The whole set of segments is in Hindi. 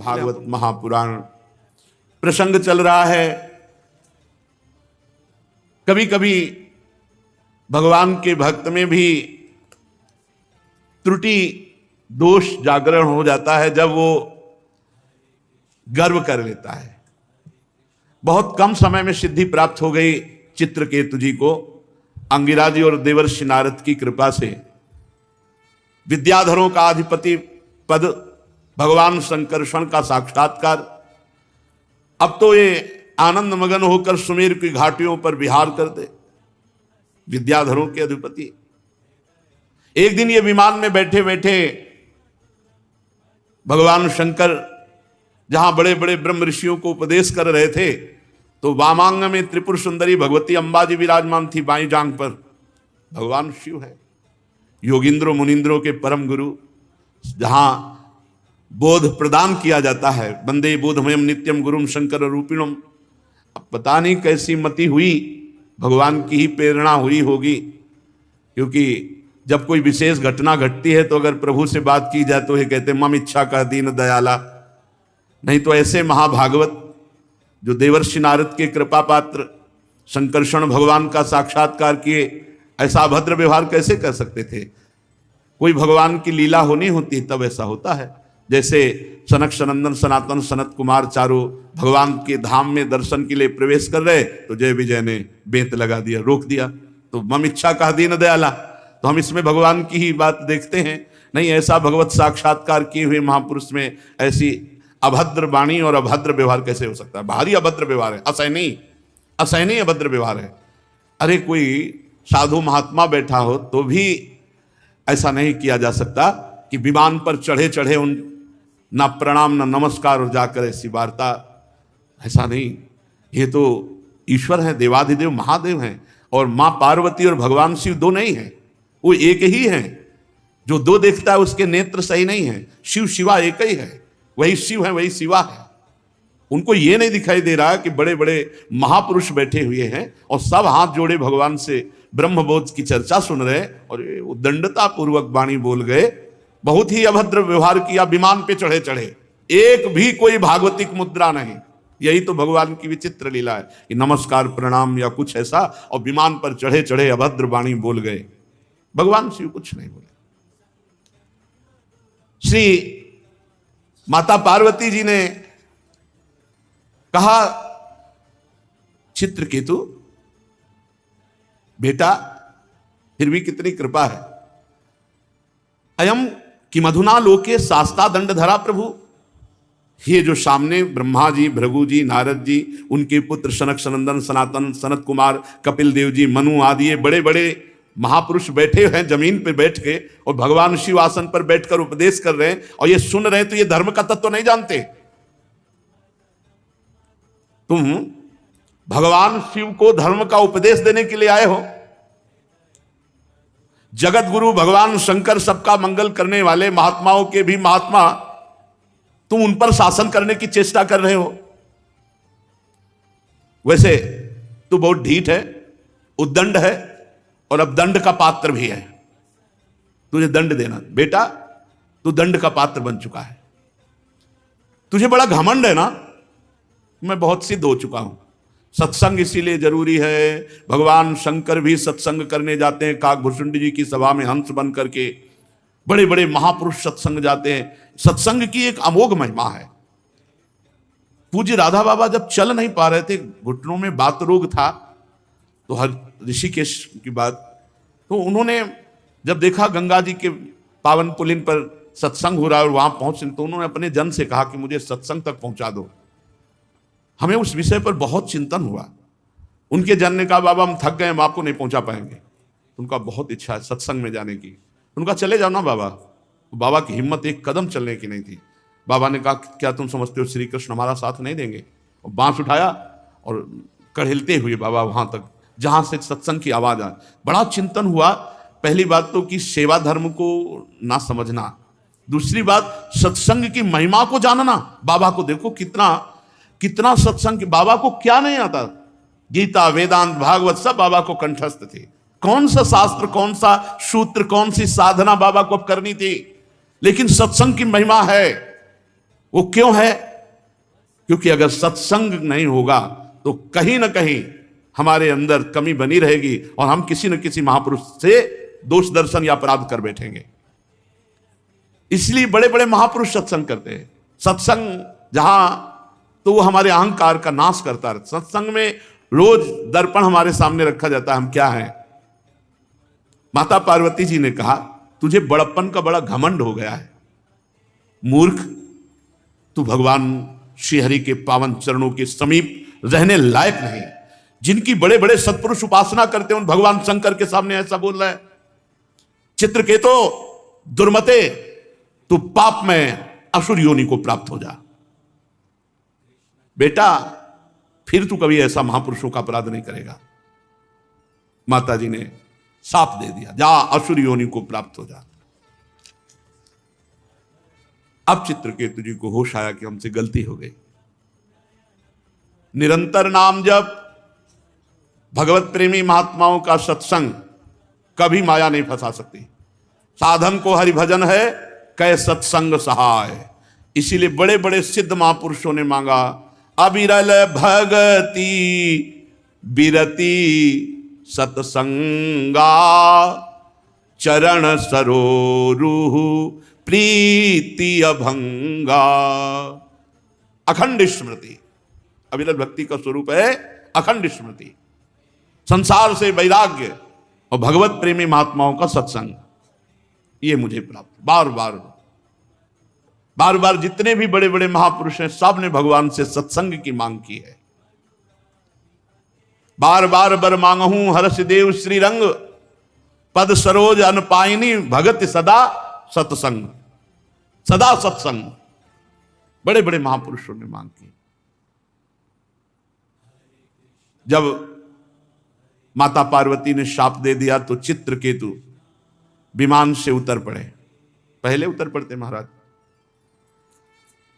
भागवत महापुराण प्रसंग चल रहा है। कभी कभी भगवान के भक्त में भी त्रुटि दोष जागरण हो जाता है जब वो गर्व कर लेता है। बहुत कम समय में सिद्धि प्राप्त हो गई चित्रकेतु जी को अंगिरा जी और देवर्षि नारद की कृपा से। विद्याधरों का अधिपति पद, भगवान शंकरषण का साक्षात्कार। अब तो ये आनंद मगन होकर सुमेर की घाटियों पर विहार करते, विद्याधरों के अधिपति। एक दिन ये विमान में बैठे बैठे भगवान शंकर जहां बड़े बड़े ब्रह्म ऋषियों को उपदेश कर रहे थे, तो वामांग में त्रिपुर सुंदरी भगवती अंबा जी विराजमान थी। बाईं जांग पर भगवान शिव है, योगिंद्रो मुनिंद्रों के परम गुरु, जहां बोध प्रदान किया जाता है। वंदे बोधमयम नित्यम गुरुम शंकर रूपिणम। अब पता नहीं कैसी मति हुई, भगवान की ही प्रेरणा हुई होगी, क्योंकि जब कोई विशेष घटना घटती है तो अगर प्रभु से बात की जाए तो ये कहते मम इच्छा का दीन दयाला। नहीं तो ऐसे महाभागवत जो देवर्षि नारद के कृपा पात्र शंकरषण भगवान का साक्षात्कार किए, ऐसा अभद्र व्यवहार कैसे कर सकते थे? कोई भगवान की लीला होनी होती तब ऐसा होता है। जैसे सनक सनंदन सनातन सनत कुमार चारों भगवान के धाम में दर्शन के लिए प्रवेश कर रहे, तो जय विजय ने बेंत लगा दिया, रोक दिया। तो मम इच्छा का दीन दयाला। तो हम इसमें भगवान की ही बात देखते हैं। नहीं, ऐसा भगवत साक्षात्कार किए हुए महापुरुष में ऐसी अभद्र वाणी और अभद्र व्यवहार कैसे हो सकता है? भारी अभद्र व्यवहार है, असहनीय अभद्र व्यवहार है। अरे कोई साधु महात्मा बैठा हो तो भी ऐसा नहीं किया जा सकता कि विमान पर चढ़े चढ़े उन ना प्रणाम ना नमस्कार और जाकर ऐसी वार्ता, ऐसा नहीं। ये तो ईश्वर है, देवाधिदेव महादेव हैं, और माँ पार्वती और भगवान शिव दो नहीं हैं, वो एक ही हैं। जो दो देखता है उसके नेत्र सही नहीं है। शिव शिवा एक ही है, वही शिव है वही शिवा है। उनको ये नहीं दिखाई दे रहा कि बड़े बड़े महापुरुष बैठे हुए हैं और सब हाथ जोड़े भगवान से ब्रह्मबोध की चर्चा सुन रहे, और उद्दंडता पूर्वक वाणी बोल गए, बहुत ही अभद्र व्यवहार किया। विमान पे चढ़े चढ़े, एक भी कोई भागवतिक मुद्रा नहीं। यही तो भगवान की विचित्र लीला है कि नमस्कार प्रणाम या कुछ ऐसा, और विमान पर चढ़े चढ़े अभद्र वाणी बोल गए। भगवान शिव कुछ नहीं बोले। श्री माता पार्वती जी ने कहा, चित्रकेतु बेटा, फिर भी कितनी कृपा है। अयम कि मधुना लोके शास्ता दंड धरा प्रभु। ये जो सामने ब्रह्मा जी, भृगु जी, नारद जी, उनके पुत्र सनक सनंदन सनातन सनत कुमार, कपिल देव जी, मनु आदि बड़े बड़े महापुरुष बैठे हैं जमीन पे बैठ के, और भगवान शिव आसन पर बैठकर उपदेश कर रहे हैं, और ये सुन रहे हैं। तो ये धर्म का तत्व नहीं जानते। तुम भगवान शिव को धर्म का उपदेश देने के लिए आए हो। जगत गुरु भगवान शंकर, सबका मंगल करने वाले, महात्माओं के भी महात्मा, तुम उन पर शासन करने की चेष्टा कर रहे हो। वैसे तू बहुत ढीठ है, उद्दंड है, और अब दंड का पात्र भी है। तुझे दंड देना बेटा, तू दंड का पात्र बन चुका है। तुझे बड़ा घमंड है ना। मैं बहुत सिद्ध हो चुका हूं। सत्संग इसीलिए जरूरी है। भगवान शंकर भी सत्संग करने जाते हैं, काकभूषुंड जी की सभा में हंस बन करके। बड़े बड़े महापुरुष सत्संग जाते हैं। सत्संग की एक अमोघ महिमा है। पूज्य राधा बाबा जब चल नहीं पा रहे थे, घुटनों में बात रोग था, तो हर ऋषिकेश की बात, तो उन्होंने जब देखा गंगा जी के पावन पुलिन पर सत्संग हो रहा है और वहां पहुंचे, तो उन्होंने अपने जन से कहा कि मुझे सत्संग तक पहुंचा दो। हमें उस विषय पर बहुत चिंतन हुआ। उनके जन ने कहा, बाबा हम थक गए, हम आपको नहीं पहुंचा पाएंगे। उनका बहुत इच्छा है सत्संग में जाने की। उनका चले जाओ ना बाबा। बाबा की हिम्मत एक कदम चलने की नहीं थी। बाबा ने कहा, क्या तुम समझते हो श्री कृष्ण हमारा साथ नहीं देंगे? और बांस उठाया और कड़हिलते हुए बाबा वहां तक जहां से सत्संग की आवाज आए। बड़ा चिंतन हुआ। पहली बात तो कि सेवा धर्म को ना समझना, दूसरी बात सत्संग की महिमा को जानना। बाबा को देखो कितना सत्संग, बाबा को क्या नहीं आता। गीता, वेदांत, भागवत सब बाबा को कंठस्थ थे। कौन सा शास्त्र, कौन सा सूत्र, कौन सी साधना बाबा को अब करनी थी, लेकिन सत्संग की महिमा है। वो क्यों है? क्योंकि अगर सत्संग नहीं होगा तो कहीं ना कहीं हमारे अंदर कमी बनी रहेगी और हम किसी न किसी महापुरुष से दोष दर्शन या अपराध कर बैठेंगे। इसलिए बड़े बड़े महापुरुष सत्संग करते हैं। सत्संग जहां तो वो हमारे अहंकार का नाश करता है। सत्संग में रोज दर्पण हमारे सामने रखा जाता है, हम क्या हैं। माता पार्वती जी ने कहा, तुझे बड़प्पन का बड़ा घमंड हो गया है मूर्ख, तू भगवान श्रीहरि के पावन चरणों के समीप रहने लायक नहीं। जिनकी बड़े बड़े सत्पुरुष उपासना करते हैं उन भगवान शंकर के सामने ऐसा बोल रहा है। चित्रकेतो दुर्मते, तू पाप में असुर योनि को प्राप्त हो जा। बेटा फिर तू कभी ऐसा महापुरुषों का अपराध नहीं करेगा। माता जी ने साफ दे दिया, जा असुर योनि को प्राप्त हो जा। अब चित्रकेतु जी को होश आया कि हमसे गलती हो गई। निरंतर नाम जप, भगवत प्रेमी महात्माओं का सत्संग कभी माया नहीं फंसा सकती। साधन को हरिभजन है, कै सत्संग सहाय। इसीलिए बड़े बड़े सिद्ध महापुरुषों ने मांगा, अविरल भगति बिरति सत्संगा, चरण सरोरुह प्रीति अभंगा। अखंड स्मृति, अविरल भक्ति का स्वरूप है अखंड स्मृति। संसार से वैराग्य और भगवत प्रेमी महात्माओं का सत्संग, ये मुझे प्राप्त। बार बार जितने भी बड़े बड़े महापुरुष हैं सब ने भगवान से सत्संग की मांग की है। बार बर मांगहूं हर्ष देव श्रीरंग, पद सरोज अनपायनी भगत सदा सत्संग। सदा सत्संग बड़े बड़े महापुरुषों ने मांग की। जब माता पार्वती ने शाप दे दिया तो चित्रकेतु विमान से उतर पड़े। पहले उतर पड़ते महाराज,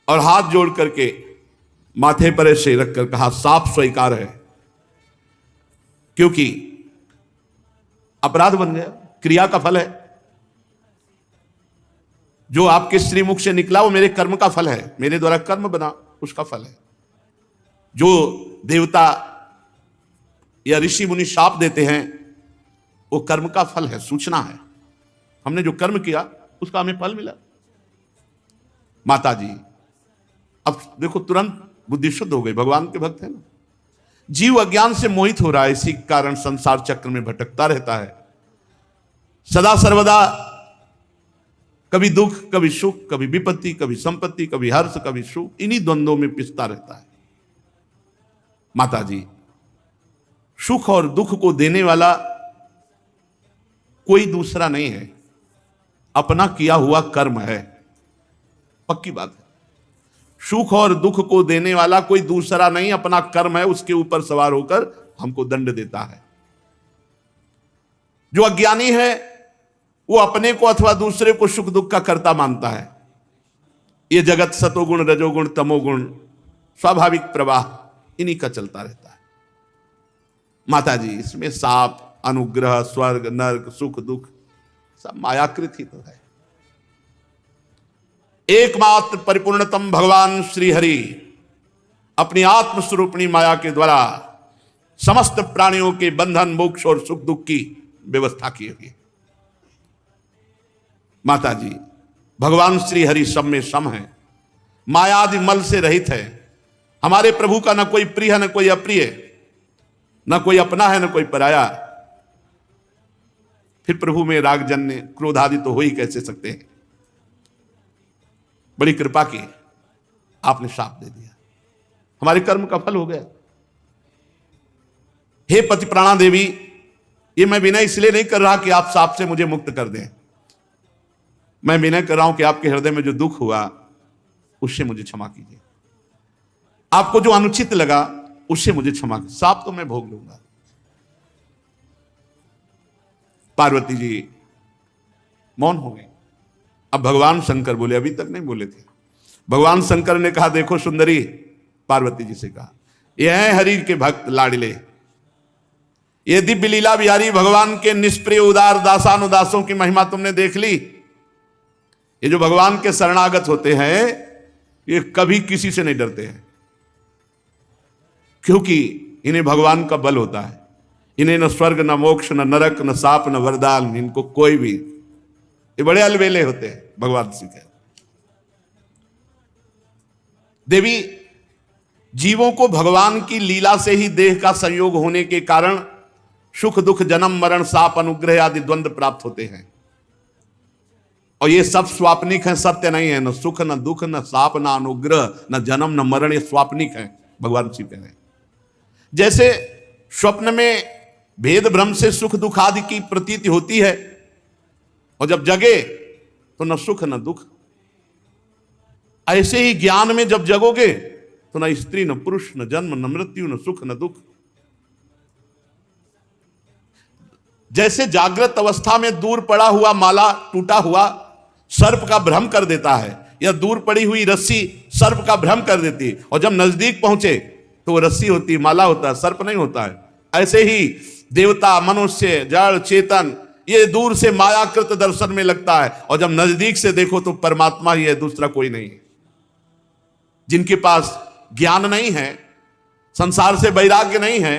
और हाथ जोड़ करके माथे पर ऐसे रखकर कहा, साफ स्वीकार है, क्योंकि अपराध बन गया, क्रिया का फल है। जो आपके श्रीमुख से निकला वो मेरे कर्म का फल है, मेरे द्वारा कर्म बना उसका फल है। जो देवता या ऋषि मुनि शाप देते हैं वो कर्म का फल है, सूचना है। हमने जो कर्म किया उसका हमें फल मिला। माता जी अब देखो तुरंत बुद्धि शुद्ध हो गई, भगवान के भक्त है ना। जीव अज्ञान से मोहित हो रहा है, इसी कारण संसार चक्र में भटकता रहता है। सदा सर्वदा कभी दुख, कभी सुख, कभी विपत्ति, कभी संपत्ति, कभी हर्ष, कभी सुख, इन्हीं द्वंद्वों में पिसता रहता है। माता जी, सुख और दुख को देने वाला कोई दूसरा नहीं है, अपना किया हुआ कर्म है। पक्की बात है। सुख और दुख को देने वाला कोई दूसरा नहीं, अपना कर्म है, उसके ऊपर सवार होकर हमको दंड देता है। जो अज्ञानी है वो अपने को अथवा दूसरे को सुख दुख का कर्ता मानता है। ये जगत सतोगुण रजोगुण तमोगुण स्वाभाविक प्रवाह इन्हीं का चलता रहता है। माता जी, इसमें साप, अनुग्रह, स्वर्ग, नर्क, सुख दुख सब मायाकृत ही तो है। एकमात्र परिपूर्णतम भगवान श्री हरि अपनी आत्मस्वरूपणी माया के द्वारा समस्त प्राणियों के बंधन, मोक्ष और सुख दुख की व्यवस्था की हुई है। माता जी, भगवान श्री हरि सब में सम है, मायादि मल से रहित है। हमारे प्रभु का न कोई प्रिय है, न कोई अप्रिय, न कोई अपना है, न कोई पराया। फिर प्रभु में राग जन्य, क्रोध आदि तो हो ही कैसे सकते हैं। बड़ी कृपा की, आपने शाप दे दिया, हमारे कर्म का फल हो गया। हे पति प्राणा देवी, ये मैं विनय इसलिए नहीं कर रहा कि आप शाप से मुझे मुक्त कर दें। मैं विनय कर रहा हूं कि आपके हृदय में जो दुख हुआ उससे मुझे क्षमा कीजिए। आपको जो अनुचित लगा उससे मुझे क्षमा कीजिए। शाप तो मैं भोग लूंगा। पार्वती जी मौन हो गए। अब भगवान शंकर बोले, अभी तक नहीं बोले थे। भगवान शंकर ने कहा, देखो सुंदरी, पार्वती जी से कहा, ये हैं हरि के भक्त लाडले, ये दिव्य लीला बिहारी भगवान के निष्प्रिय उदार दासानुदासों की महिमा तुमने देख ली। ये जो भगवान के शरणागत होते हैं ये कभी किसी से नहीं डरते हैं, क्योंकि इन्हें भगवान का बल होता है। इन्हें न स्वर्ग न मोक्ष न नरक न साप न वरदान, इनको कोई भी, ये बड़े अलबेले होते हैं भगवान श्री के। देवी, जीवों को भगवान की लीला से ही देह का संयोग होने के कारण सुख दुख जन्म मरण साप अनुग्रह आदि द्वंद्व प्राप्त होते हैं, और ये सब स्वाप्निक है, सत्य नहीं है। न सुख न दुख न साप न अनुग्रह न जन्म न मरण, ये स्वाप्निक है, भगवान श्री कह रहे हैं। जैसे स्वप्न में भेद भ्रम से सुख दुख आदि की प्रतीति होती है, और जब जगे तो न सुख न दुख, ऐसे ही ज्ञान में जब जगोगे तो न स्त्री न पुरुष न जन्म न मृत्यु न सुख न दुख। जैसे जागृत अवस्था में दूर पड़ा हुआ माला टूटा हुआ सर्प का भ्रम कर देता है, या दूर पड़ी हुई रस्सी सर्प का भ्रम कर देती है, और जब नजदीक पहुंचे तो वो रस्सी होती है, माला होता है, सर्प नहीं होता है। ऐसे ही देवता मनुष्य जड़ चेतन ये दूर से मायाकृत दर्शन में लगता है, और जब नजदीक से देखो तो परमात्मा ही है, दूसरा कोई नहीं है। जिनके पास ज्ञान नहीं है, संसार से वैराग्य नहीं है,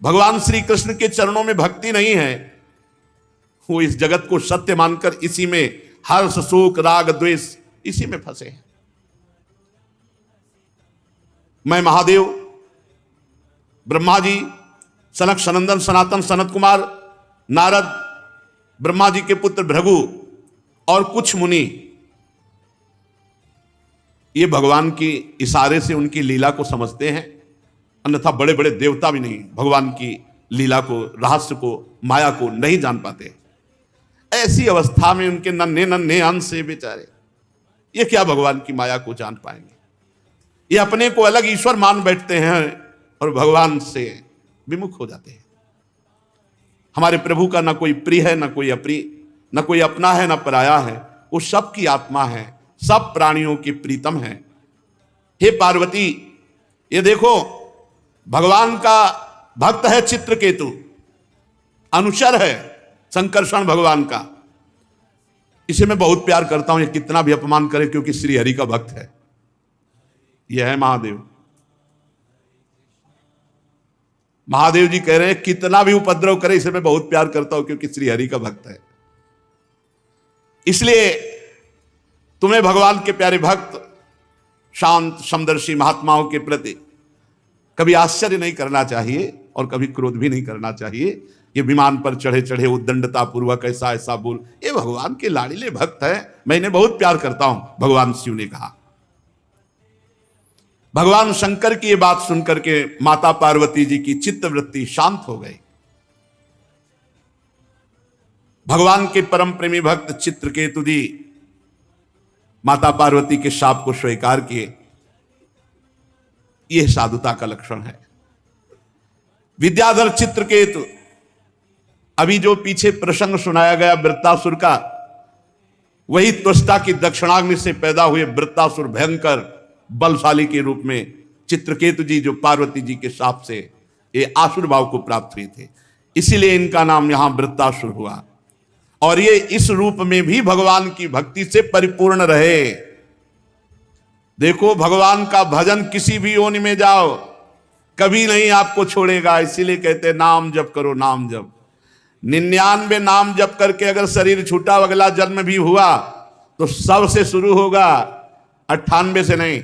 भगवान श्री कृष्ण के चरणों में भक्ति नहीं है, वो इस जगत को सत्य मानकर इसी में हर्ष शोक राग द्वेष इसी में फंसे हैं। मैं महादेव, ब्रह्मा जी, सनक सनंदन सनातन सनत कुमार, नारद, ब्रह्मा जी के पुत्र भृगु और कुछ मुनि, ये भगवान की इशारे से उनकी लीला को समझते हैं, अन्यथा बड़े बड़े देवता भी नहीं भगवान की लीला को, रहस्य को, माया को नहीं जान पाते। ऐसी अवस्था में उनके नन्हे नन्हे अंश से बेचारे ये क्या भगवान की माया को जान पाएंगे। ये अपने को अलग ईश्वर मान बैठते हैं और भगवान से विमुख हो जाते हैं। हमारे प्रभु का ना कोई प्रिय है, ना कोई अप्रिय, ना कोई अपना है, ना पराया है, वो सबकी आत्मा है, सब प्राणियों की प्रीतम है। हे पार्वती, ये देखो भगवान का भक्त है चित्रकेतु, अनुचर है संकर्षण भगवान का, इसे मैं बहुत प्यार करता हूं। ये कितना भी अपमान करे क्योंकि श्री हरि का भक्त है, यह है महादेव। महादेव जी कह रहे हैं कितना भी उपद्रव करे इसे मैं बहुत प्यार करता हूं क्योंकि श्री हरि का भक्त है। इसलिए तुम्हें भगवान के प्यारे भक्त शांत समदर्शी महात्माओं के प्रति कभी आश्चर्य नहीं करना चाहिए और कभी क्रोध भी नहीं करना चाहिए। ये विमान पर चढ़े चढ़े उद्दंडता पूर्वक ऐसा ऐसा बोल, ये भगवान के लाडीले भक्त है, मैं इन्हें बहुत प्यार करता हूं, भगवान शिव ने कहा। भगवान शंकर की ये बात सुनकर के माता पार्वती जी की चित्तवृत्ति शांत हो गई। भगवान के परम प्रेमी भक्त चित्रकेतु जी माता पार्वती के शाप को स्वीकार किए। यह साधुता का लक्षण है। विद्याधर चित्रकेतु, अभी जो पीछे प्रसंग सुनाया गया वृत्तासुर का, वही त्वष्टा की दक्षिणाग्नि से पैदा हुए वृत्तासुर भयंकर बलशाली के रूप में चित्रकेतु जी जो पार्वती जी के शाप से ये आसुर भाव को प्राप्त हुए थे, इसीलिए इनका नाम यहां वृत्तासुर हुआ। और ये इस रूप में भी भगवान की भक्ति से परिपूर्ण रहे। देखो भगवान का भजन किसी भी योनि में जाओ कभी नहीं आपको छोड़ेगा। इसीलिए कहते नाम जप करो, नाम जप। 99 नाम जप करके अगर शरीर छूटा, अगला जन्म भी हुआ तो 100 से शुरू होगा, 98 से नहीं।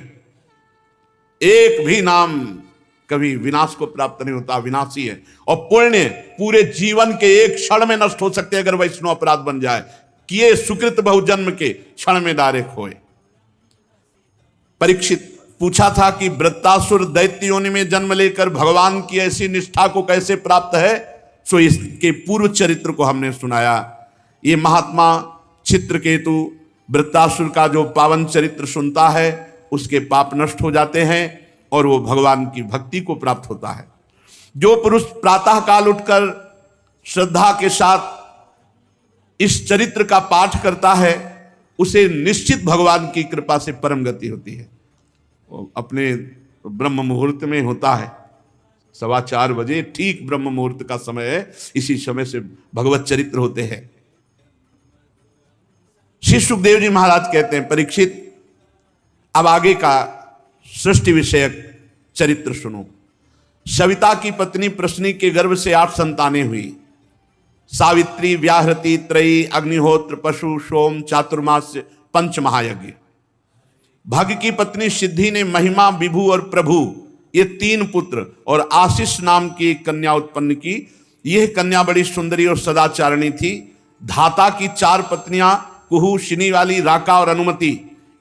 एक भी नाम कभी विनाश को प्राप्त नहीं होता, विनाशी है। और पुण्य पूरे जीवन के एक क्षण में नष्ट हो सकते अगर वैष्णव अपराध बन जाए, किए सुकृत बहुजन्म के क्षण में डायरेक्ट होए। परीक्षित पूछा था कि वृत्तासुर दैत्य योनि में जन्म लेकर भगवान की ऐसी निष्ठा को कैसे प्राप्त है, सो इसके पूर्व चरित्र को हमने सुनाया। ये महात्मा चित्रकेतु वृत्तासुर का जो पावन चरित्र सुनता है उसके पाप नष्ट हो जाते हैं और वो भगवान की भक्ति को प्राप्त होता है। जो पुरुष प्रातः काल उठकर श्रद्धा के साथ इस चरित्र का पाठ करता है उसे निश्चित भगवान की कृपा से परम गति होती है। वो अपने ब्रह्म मुहूर्त में होता है, 4:15 बजे ठीक ब्रह्म मुहूर्त का समय है, इसी समय से भगवत चरित्र होते हैं। श्री सुखदेव जी महाराज कहते हैं, परीक्षित अब आगे का सृष्टि विषयक चरित्र सुनो। सविता की पत्नी प्रश्नि के गर्भ से 8 संतानें हुई। सावित्री, व्याहृति, त्रयी, अग्निहोत्र, पशु, सोम, चातुर्मास्य, पंच महायज्ञ। भग की पत्नी सिद्धि ने महिमा, विभु और प्रभु ये 3 पुत्र और आशीष नाम की एक कन्या उत्पन्न की। यह कन्या बड़ी सुंदरी और सदाचारिणी थी। धाता की 4 पत्नियां कुहू, शिनी वाली, राका और अनुमति,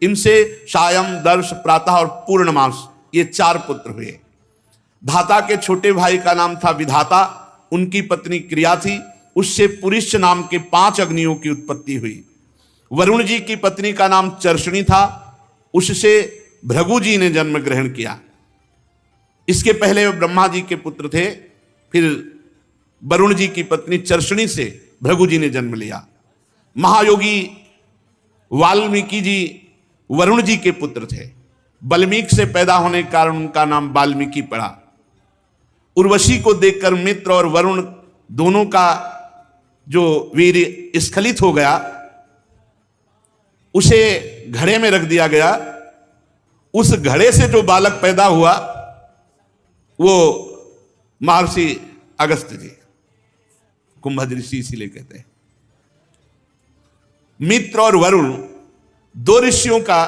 इनसे सायं, दर्श, प्रातः और पूर्णमास ये 4 पुत्र हुए। धाता के छोटे भाई का नाम था विधाता, उनकी पत्नी क्रिया थी, उससे पुरुष नाम के 5 अग्नियों की उत्पत्ति हुई। वरुण जी की पत्नी का नाम चर्षणी था, उससे भृगु जी ने जन्म ग्रहण किया। इसके पहले वे ब्रह्मा जी के पुत्र थे, फिर वरुण जी की पत्नी चर्षणी से भृगु जी ने जन्म लिया। महायोगी वाल्मीकि जी वरुण जी के पुत्र थे। वाल्मीकि से पैदा होने के कारण उनका नाम वाल्मीकि पड़ा। उर्वशी को देखकर मित्र और वरुण दोनों का जो वीर स्खलित हो गया, उसे घड़े में रख दिया गया। उस घड़े से जो बालक पैदा हुआ वो महर्षि अगस्त्य जी, कुंभज ऋषि इसीलिए कहते हैं। मित्र और वरुण 2 ऋषियों का,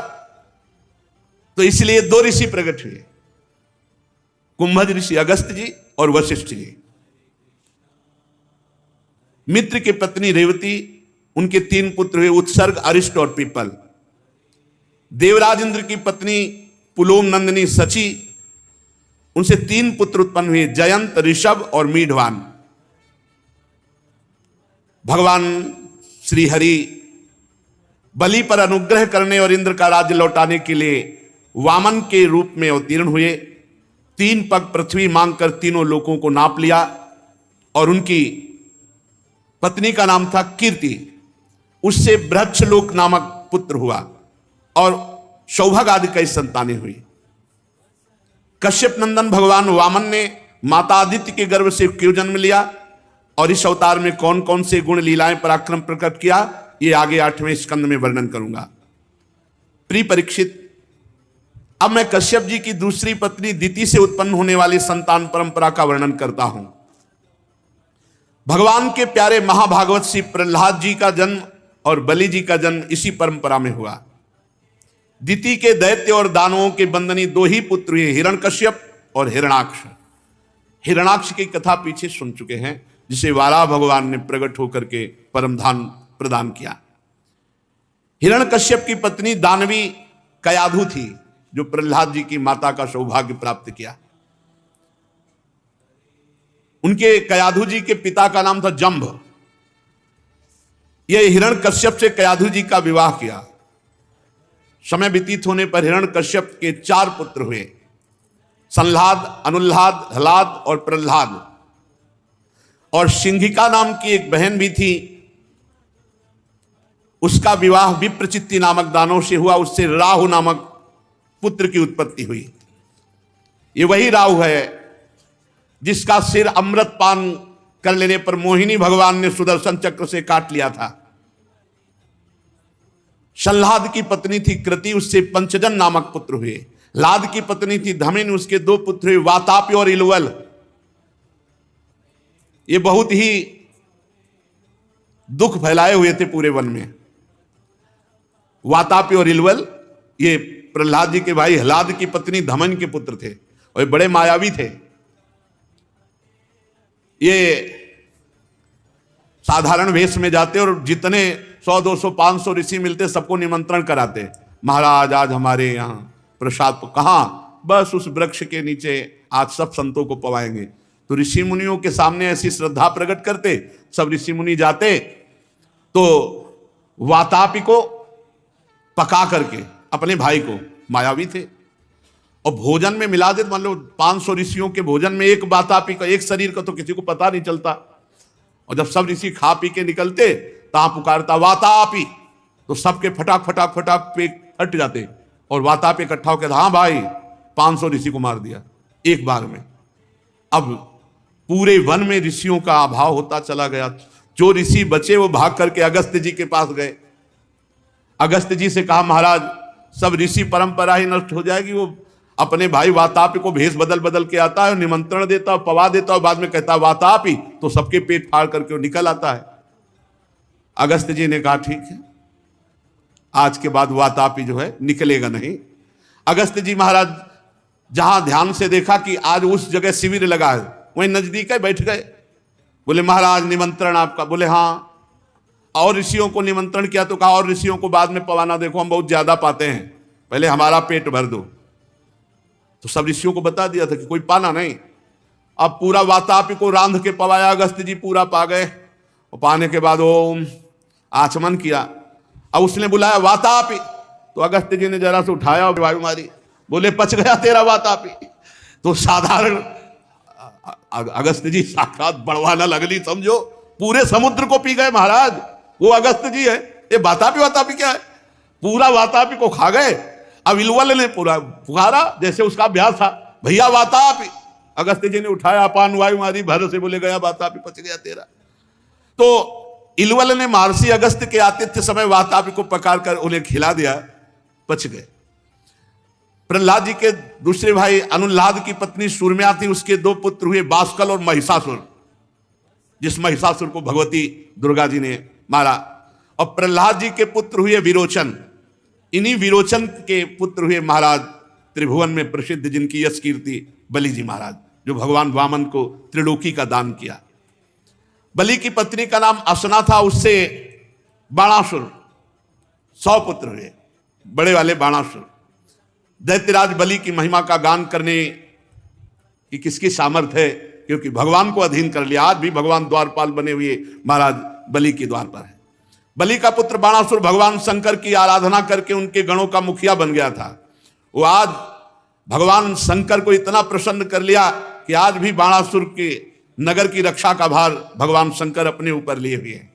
तो इसलिए 2 ऋषि प्रकट हुए, कुंभज ऋषि अगस्त्य जी और वशिष्ठ जी। मित्र की पत्नी रेवती, उनके 3 पुत्र हुए, उत्सर्ग, अरिष्ट और पीपल। देवराज इंद्र की पत्नी पुलोम नंदिनी सची, उनसे 3 पुत्र उत्पन्न हुए, जयंत, ऋषभ और मीढवान। भगवान श्री हरि बलि पर अनुग्रह करने और इंद्र का राज्य लौटाने के लिए वामन के रूप में अवतीर्ण हुए। 3 पग पृथ्वी मांगकर तीनों लोकों को नाप लिया और उनकी पत्नी का नाम था कीर्ति, उससे बृहच्छलोक नामक पुत्र हुआ और सौभग आदि कई संतानें हुई। कश्यप नंदन भगवान वामन ने माता आदित्य के गर्भ से क्यों जन्म लिया और इस अवतार में कौन कौन से गुण, लीलाएं, पराक्रम प्रकट किया, ये आगे 8वें स्कंद में वर्णन करूंगा। प्रिय परीक्षित, अब मैं कश्यप जी की दूसरी पत्नी दिति से उत्पन्न होने वाली संतान परंपरा का वर्णन करता हूं। भगवान के प्यारे महाभागवत श्री प्रहलाद जी का जन्म और बलि जी का जन्म इसी परंपरा में हुआ। दिति के दैत्य और दानवों के बंदनी 2 ही पुत्र हुए, हिरण्यकश्यप और हिरणाक्ष। हिरणाक्ष की कथा पीछे सुन चुके हैं, जिसे वाराह भगवान ने प्रकट होकर के परमधाम प्रदान किया। हिरण्यकश्यप की पत्नी दानवी कयाधु थी, जो प्रहलाद जी की माता का सौभाग्य प्राप्त किया। उनके कयाधु जी के पिता का नाम था जंभ। यह हिरण्यकश्यप से कयाधु जी का विवाह किया। समय व्यतीत होने पर हिरण्यकश्यप के 4 पुत्र हुए, संलाद, अनुल्लाद, हलाद और प्रहलाद। और सिंहिका नाम की एक बहन भी थी, उसका विवाह विप्रचित्ति नामक दानव से हुआ, उससे राहु नामक पुत्र की उत्पत्ति हुई। ये वही राहु है जिसका सिर अमृत पान कर लेने पर मोहिनी भगवान ने सुदर्शन चक्र से काट लिया था। संलाद की पत्नी थी कृति, उससे पंचजन नामक पुत्र हुए। लाद की पत्नी थी धमिन, उसके 2 पुत्र हुए, वातापि और इलवल। ये बहुत ही दुख फैलाए हुए थे पूरे वन में। वातापि और इलवल ये प्रहलाद जी के भाई हलाद की पत्नी धमन के पुत्र थे और ये बड़े मायावी थे। ये साधारण वेश में जाते और जितने 100, 200, 500 ऋषि मिलते सबको निमंत्रण कराते, महाराज आज हमारे यहाँ प्रसाद। कहाँ? बस उस वृक्ष के नीचे आज सब संतों को पवाएंगे। तो ऋषि मुनियों के सामने ऐसी श्रद्धा प्रकट करते, सब ऋषि मुनि जाते तो वातापि को पका करके अपने भाई को, मायावी थे, और भोजन में मिला देते। मान लो 500 ऋषियों के भोजन में एक वातापि का, एक शरीर का तो किसी को पता नहीं चलता। और जब सब ऋषि खा पी के निकलते, तहां पुकारता वातापि, तो सबके फटाक फटाक फटाक पे हट जाते और वातापि इकट्ठा होकर, हाँ भाई 500 ऋषि को मार दिया एक बार में। अब पूरे वन में ऋषियों का अभाव होता चला गया। जो ऋषि बचे वो भाग करके अगस्त्य जी के पास गए। अगस्त्य जी से कहा, महाराज सब ऋषि परंपरा ही नष्ट हो जाएगी। वो अपने भाई वातापी को भेष बदल बदल के आता है, निमंत्रण देता है, पवा देता है, बाद में कहता है वातापी, तो सबके पेट फाड़ करके वो निकल आता है। अगस्त्य जी ने कहा ठीक है, आज के बाद वातापी जो है निकलेगा नहीं। अगस्त्य जी महाराज जहां ध्यान से देखा कि आज उस जगह शिविर लगा है, वहीं नजदीक है, बैठ गए। बोले महाराज निमंत्रण आपका? बोले हाँ। और ऋषियों को निमंत्रण किया तो कहा और ऋषियों को बाद में पवाना, देखो हम बहुत ज्यादा पाते हैं, पहले हमारा पेट भर दो। तो सब ऋषियों को बता दिया था कि कोई पाना नहीं। अब पूरा वातापी को रांध के पवाया, अगस्त्य जी पूरा पा गए। और पाने के बाद वो आचमन किया। अब उसने बुलाया वातापी, तो अगस्त्य जी ने जरा से उठाया और वायु मारी, बोले पच गया तेरा वातापी। तो साधारण अगस्त्य जी साक्षात बड़वाना लगली, समझो पूरे समुद्र को पी गए महाराज। वो अगस्त्य जी है, ये वातापी क्या है, पूरा वातापी को खा गए। अब इलवल ने पूरा पुकारा, जैसे उसका अभ्यास था, भैया वातापी। अगस्त्य जी ने उठाया, अपान वायु मारी, भर से बोले गया वातापी, पच गया तेरा। तो इलवल ने महर्षि अगस्त्य के आतिथ्य समय वातापी को पकार कर उन्हें खिला दिया, पच गए। प्रहलाद जी के दूसरे भाई अनुल्लाद की पत्नी सूर्म्या थी, उसके दो पुत्र हुए बाष्कल और महिषासुर, जिस महिषासुर को भगवती दुर्गा जी ने मारा। और प्रहलाद जी के पुत्र हुए विरोचन, इन्हीं विरोचन के पुत्र हुए महाराज त्रिभुवन में प्रसिद्ध, जिनकी यश कीर्ति बलि जी महाराज, जो भगवान वामन को त्रिलोकी का दान किया। बलि की पत्नी का नाम असना था, उससे बाणासुर 100 पुत्र हुए, बड़े वाले बाणासुर। दैत्यराज बलि की महिमा का गान करने की किसकी सामर्थ्य है, क्योंकि भगवान को अधीन कर लिया। आज भी भगवान द्वारपाल बने हुए महाराज बलि के द्वार पर है। बलि का पुत्र बाणासुर भगवान शंकर की आराधना करके उनके गणों का मुखिया बन गया था। वो आज भगवान शंकर को इतना प्रसन्न कर लिया कि आज भी बाणासुर के नगर की रक्षा का भार भगवान शंकर अपने ऊपर लिए हुए हैं।